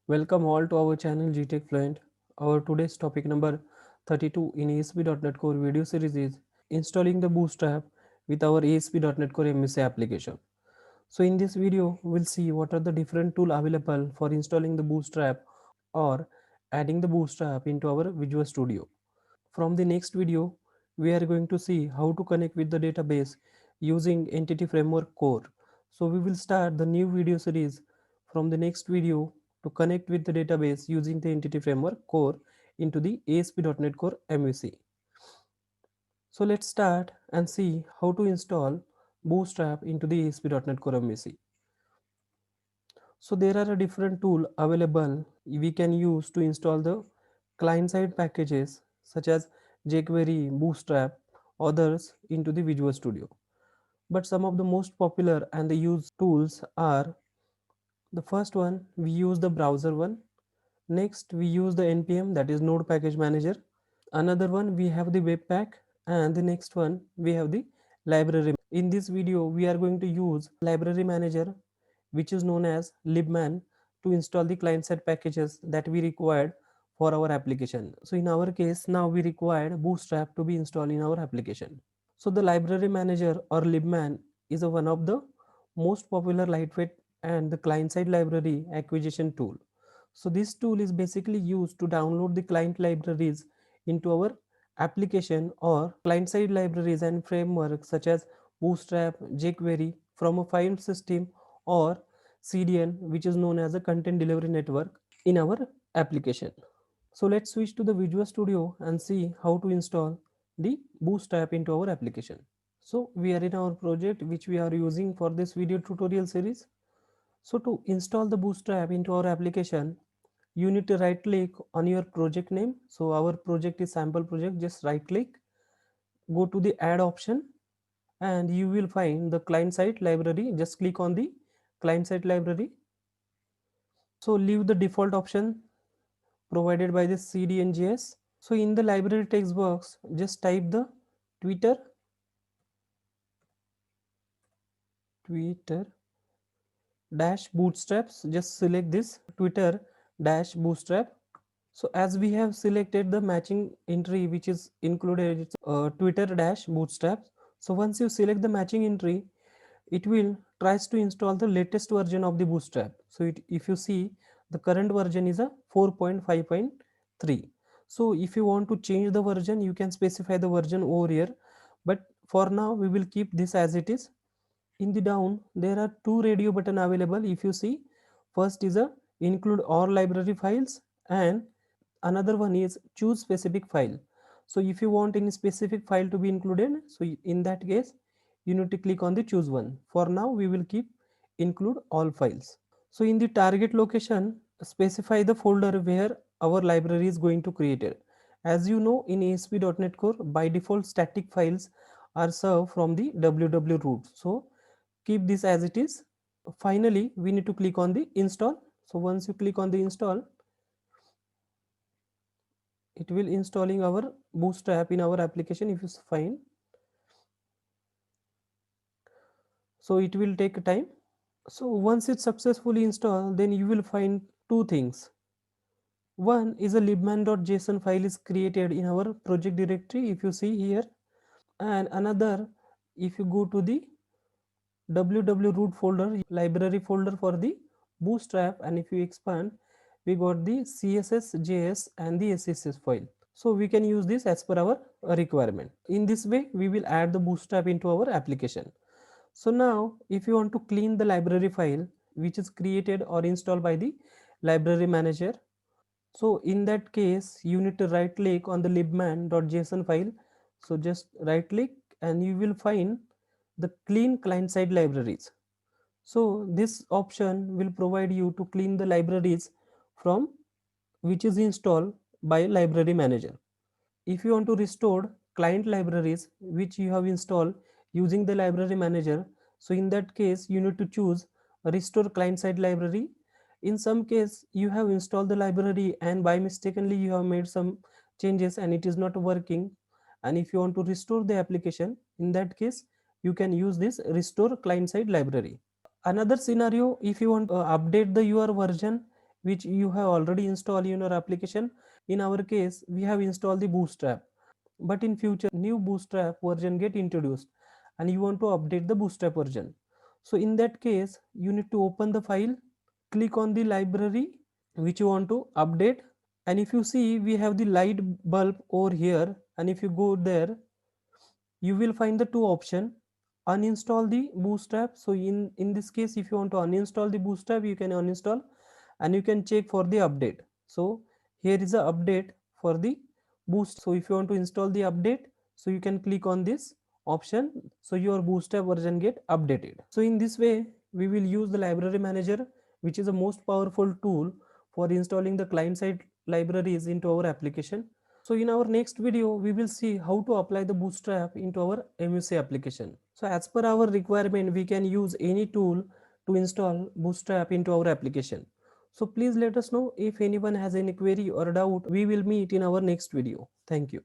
Welcome all to our channel GTech Fluent. Our today's topic number 32 in ASP.NET Core video series is installing the Bootstrap with our ASP.NET Core MSA application. So in this video, we'll see what are the different tools available for installing the Bootstrap or adding the Bootstrap into our Visual Studio. From the next video, we are going to see how to connect with the database using Entity Framework Core. So we will start the new video series from the next video to connect with the database using the Entity Framework Core into the ASP.NET Core MVC. So let's start and see how to install Bootstrap into the ASP.NET Core MVC. So there are a different tool available we can use to install the client-side packages such as jQuery, Bootstrap, others into the Visual Studio. But some of the most popular and the used tools are the first one we use the browser one. Next we use the npm, that is Node Package Manager. Another one we have the Webpack, and the next one we have the library. In this video we are going to use library manager, which is known as libman, to install the client side packages that we required for our application. So in our case now we required Bootstrap to be installed in our application. So the library manager or libman is one of the most popular lightweight and the client side library acquisition tool. So this tool is basically used to download the client libraries into our application or client side libraries and frameworks such as Bootstrap, jQuery from a file system or CDN, which is known as a content delivery network, in our application. So let's switch to the Visual Studio and see how to install the Bootstrap into our application. So we are in our project which we are using for this video tutorial series. So to install the Bootstrap into our application, you need to right click on your project name. So our project is sample project. Just right click, go to the add option, and you will find the client side library. Just click on the client side library. So leave the default option provided by the CDNJS. So in the library text box, just type the Twitter Twitter dash bootstraps. Just select this Twitter dash bootstrap. So as we have selected the matching entry which is included, it's Twitter dash bootstraps. So once you select the matching entry, it will tries to install the latest version of the Bootstrap. So if you see, the current version is a 4.5.3. So if you want to change the version, you can specify the version over here, but for now we will keep this as it is. In the down there are two radio button available. If you see, first is a include all library files, and another one is choose specific file. So if you want any specific file to be included, so in that case you need to click on the choose one. For now we will keep include all files. So in the target location, specify the folder where our library is going to create it. As you know, in ASP.NET Core by default static files are served from the www root. So keep this as it is. Finally we need to click on the install. So once you click on the install, it will installing our Bootstrap in our application. If you find, so it will take time. So once it's successfully installed, then you will find two things. One is a libman.json file is created in our project directory, if you see here, and another, if you go to the www root folder, library folder for the Bootstrap, and if you expand, we got the css, js and the sss file. So we can use this as per our requirement. In this way we will add the Bootstrap into our application. So now if you want to clean the library file which is created or installed by the library manager, so in that case you need to right click on the libman.json file. So just right click and you will find the clean client side libraries. So this option will provide you to clean the libraries from which is installed by library manager. If you want to restore client libraries which you have installed using the library manager, so in that case you need to choose restore client side library. In some case you have installed the library and by mistakenly you have made some changes and it is not working, and if you want to restore the application, in that case you can use this restore client side library. Another scenario, if you want to update the your version which you have already installed in your application. In our case, we have installed the Bootstrap, but in future new Bootstrap version get introduced and you want to update the Bootstrap version. So in that case, you need to open the file, click on the library which you want to update, and if you see we have the light bulb over here, and if you go there you will find the two option, uninstall the Bootstrap. So in this case, if you want to uninstall the Bootstrap, you can uninstall and you can check for the update. So here is the update for the Bootstrap. So if you want to install the update, so you can click on this option, so your Bootstrap version get updated. So in this way we will use the library manager, which is the most powerful tool for installing the client side libraries into our application. So in our next video, we will see how to apply the Bootstrap into our MUC application. So as per our requirement, we can use any tool to install Bootstrap into our application. So please let us know if anyone has any query or doubt. We will meet in our next video. Thank you.